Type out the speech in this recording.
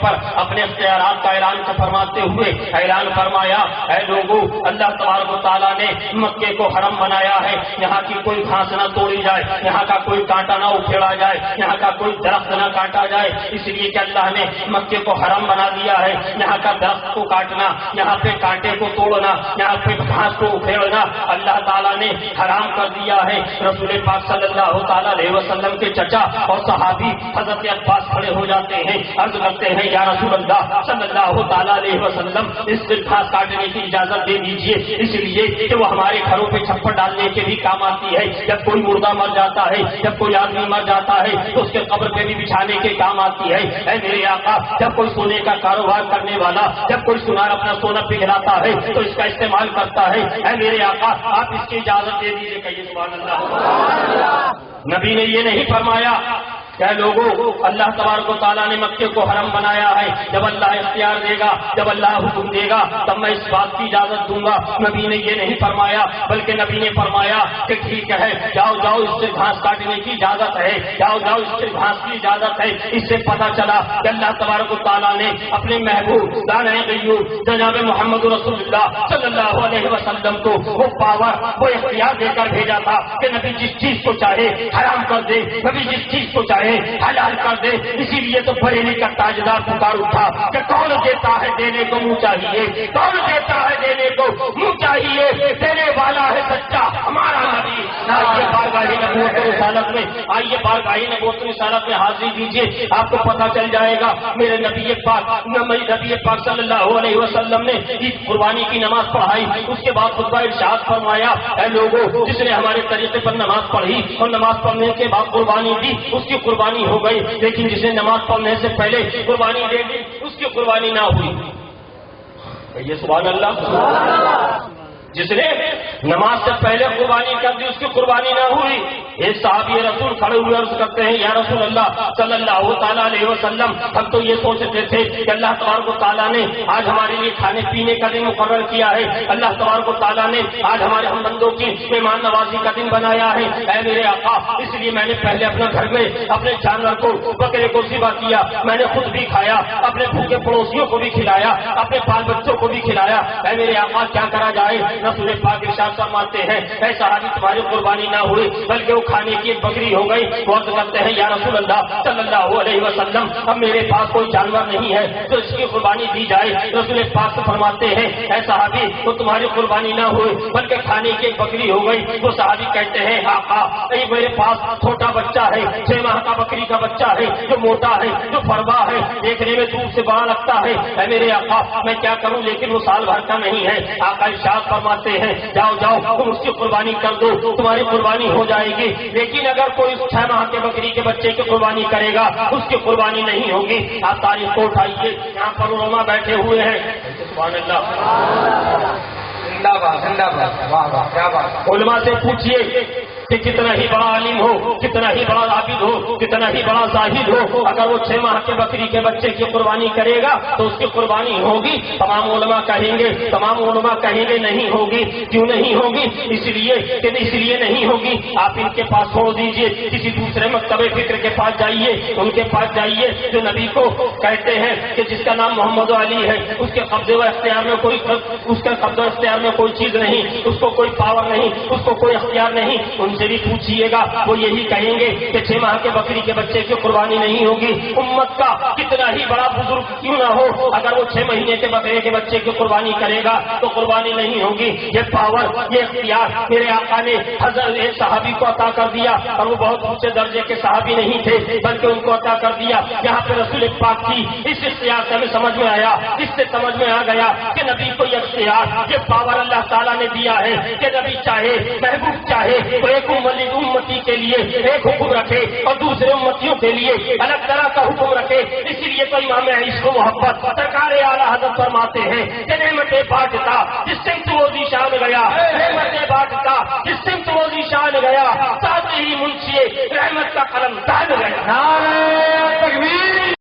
پر اپنے اختیارات کا اعلان فرماتے ہوئے اعلان فرمایا، اے لوگوں، اللہ تبارک و تعالیٰ نے مکے کو حرم بنایا ہے، یہاں کی کوئی گھاس نہ توڑی جائے، یہاں کا کوئی کانٹا نہ اکھیڑا جائے، یہاں کا کوئی درخت نہ کاٹا جائے، اس لیے کہ اللہ نے مکے کو حرم بنا دیا ہے۔ یہاں کا درخت کو کاٹنا، یہاں پہ کانٹے کو توڑنا، یہاں پہ گھاس کو اکھیڑنا اللہ تعالیٰ نے حرام کر دیا ہے۔ رسول پاک صلی اللہ تعالیٰ علیہ وسلم کے چچا اور صحابی حضرت عباس کھڑے ہو جاتے ہیں، عرض کرتے ہیں یا رسول اللہ صلی اللہ تعالیٰ علیہ وسلم، اس سے گھاس کاٹنے کی اجازت دے دیجیے، اس لیے کہ وہ ہمارے گھروں پہ چھپر ڈالنے کے بھی کام آتی ہے۔ جب کوئی مردہ مر جاتا ہے، جب کوئی آدمی مر جاتا ہے تو اس کے قبر پہ بھی بچھانے کے کام آتی ہے۔ اے میرے آقا، جب کوئی سونے کا کاروبار کرنے والا، جب کوئی سونار اپنا سونا پگھلاتا ہے تو اس کا استعمال کرتا ہے۔ اے میرے آقا، آپ اس کی اجازت دے دیجیے، کہیے سبحان اللہ۔ نبی نے یہ نہیں فرمایا کہ لوگوں، اللہ تبارک و تعالیٰ نے مکے کو حرم بنایا ہے، جب اللہ اختیار دے گا، جب اللہ حکم دے گا تب میں اس بات کی اجازت دوں گا۔ نبی نے یہ نہیں فرمایا، بلکہ نبی نے فرمایا کہ ٹھیک ہے، جاؤ جاؤ، اس سے گھاس کاٹنے کی اجازت ہے، جاؤ جاؤ، اس سے گھاس کی اجازت ہے۔ اس سے پتہ چلا کہ اللہ تبارک و تعالیٰ نے اپنے محبوب دانۂ غیور جناب محمد رسول اللہ صلی اللہ علیہ وسلم کو وہ پاور، وہ اختیار دے کر بھیجا تھا کہ نبی جس چیز کو چاہے حرام کر دے، نبی جس چیز کو چاہے حلال کر دے۔ اسی لیے تو بریلی کا تاجدار پکار اٹھا کہ کون دیتا ہے دینے کو منہ چاہیے، کون دیتا ہے دینے کو منہ چاہیے، دینے والا ہے سچا ہمارا نبی۔ آئیے بارگاہ نبوت و رسالت میں، آئیے بارگاہ نبوت و رسالت میں حاضری دیجیے، آپ کو پتہ چل جائے گا۔ میرے نبی پاک صلی اللہ علیہ وسلم نے عید قربانی کی نماز پڑھائی، اس کے بعد خطبہ ارشاد فرمایا، اے لوگوں، جس نے ہمارے طریقے پر نماز پڑھی اور نماز پڑھنے کے بعد قربانی دی، اس کی قربانی ہو گئی، لیکن جس نے نماز پڑھنے سے پہلے قربانی دے دی اس کی قربانی نہ ہوئی۔ یہ سبحان اللہ۔ جس نے نماز سے پہلے قربانی کر دی اس کی قربانی نہ ہوئی۔ ایک صحابی رسول کھڑے ہوئے عرض کرتے ہیں، یا رسول اللہ صلی اللہ تعالیٰ علیہ وسلم، ہم تو یہ سوچتے تھے کہ اللہ تبارک و تعالیٰ نے آج ہمارے لیے کھانے پینے کا دن مقرر کیا ہے، اللہ تبارک و تعالیٰ نے آج ہمارے ہم بندوں کی مہمان نوازی کا دن بنایا ہے۔ اے میرے آقا، اس لیے میں نے پہلے اپنے گھر میں اپنے جانور کو، بکرے کو ذبح کیا، میں نے خود بھی کھایا، اپنے بھوکے پڑوسیوں کو بھی کھلایا، اپنے بال بچوں کو بھی کھلایا۔ اے میرے آقا، کیا کرا جائے؟ رسول پاک ارشاد فرماتے ہیں، اے صحابی، تمہاری قربانی نہ ہوئی بلکہ وہ کھانے کی ایک بکری ہو گئی۔ وہ عرض کرتے ہیں، یا رسول اللہ صلی اللہ علیہ وسلم، اب میرے پاس کوئی جانور نہیں ہے تو اس کی قربانی دی جائے۔ رسول پاک سے فرماتے ہیں، اے صحابی، وہ تمہاری قربانی نہ ہوئی بلکہ کھانے کی ایک بکری ہو گئی۔ وہ صحابی کہتے ہیں، آقا، میرے پاس چھوٹا بچہ ہے، 6 ماہ کا بکری کا بچہ ہے، جو موٹا ہے، جو فربا ہے، دیکھنے میں دور سے بڑا لگتا ہے۔ اے میرے آقا، میں کیا کروں، لیکن وہ سال بھر کا نہیں ہے۔ آقا ارشاد فرماتے ہیں، جاؤ جاؤ، تم اس کی قربانی کر دو، تمہاری قربانی ہو جائے گی۔ لیکن اگر کوئی اس 6 ماہ کے بکری کے بچے کی قربانی کرے گا اس کی قربانی نہیں ہوگی۔ آپ تاریخ کو اٹھائیے، یہاں پر علماء بیٹھے ہوئے ہیں، سبحان اللہ، زندہ باد، واہ واہ، کیا بات۔ علماء سے پوچھیے کہ کتنا ہی بڑا عالم ہو، کتنا ہی بڑا عابد ہو، کتنا ہی بڑا زاہد ہو، اگر وہ 6 ماہ کے بکری کے بچے کی قربانی کرے گا تو اس کی قربانی ہوگی؟ تمام علماء کہیں گے نہیں ہوگی۔ کیوں نہیں ہوگی؟ اس لیے نہیں ہوگی، آپ ان کے پاس چھوڑ دیجئے، کسی دوسرے مکتب فکر کے پاس جائیے، ان کے پاس جائیے جو نبی کو کہتے ہیں کہ جس کا نام محمد علی ہے، اس کے قبضے و اختیار میں کوئی چیز نہیں، اس کو کوئی پاور نہیں، اس کو کوئی اختیار نہیں۔ ان سے بھی پوچھئے گا، وہ یہی کہیں گے کہ 6 ماہ کے بکری کے بچے کی قربانی نہیں ہوگی۔ امت کا کتنا ہی بڑا بزرگ کیوں نہ ہو، اگر وہ 6 مہینے کے بکرے کے بچے کی قربانی کرے گا تو قربانی نہیں ہوگی۔ یہ پاور، یہ اختیار میرے آقا نے حضرت ایک صحابی کو عطا کر دیا، اور وہ بہت اونچے درجے کے صحابی نہیں تھے بلکہ ان کو عطا کر دیا۔ یہاں پہ رسول پاک کی اس اختیار سے ہمیں سمجھ میں آیا، اس سے سمجھ میں آ گیا کہ نبی کو یہ اختیار، یہ پاور اللہ تعالیٰ نے دیا ہے کہ نبی چاہے، محبوب چاہے تو ایک امتی کے لیے ایک حکم رکھے اور دوسرے امتیوں کے لیے الگ طرح کا حکم رکھے۔ اسی لیے تو امام عشق و محبت سرکار اعلیٰ حضرت فرماتے ہیں کہ نعمتیں بانٹتا جس سمت وہ ذیشان گیا، نعمتیں بانٹتا جس سمت وہ ذیشان گیا، ساتھ ہی منشی رحمت کا قلم تان گیا۔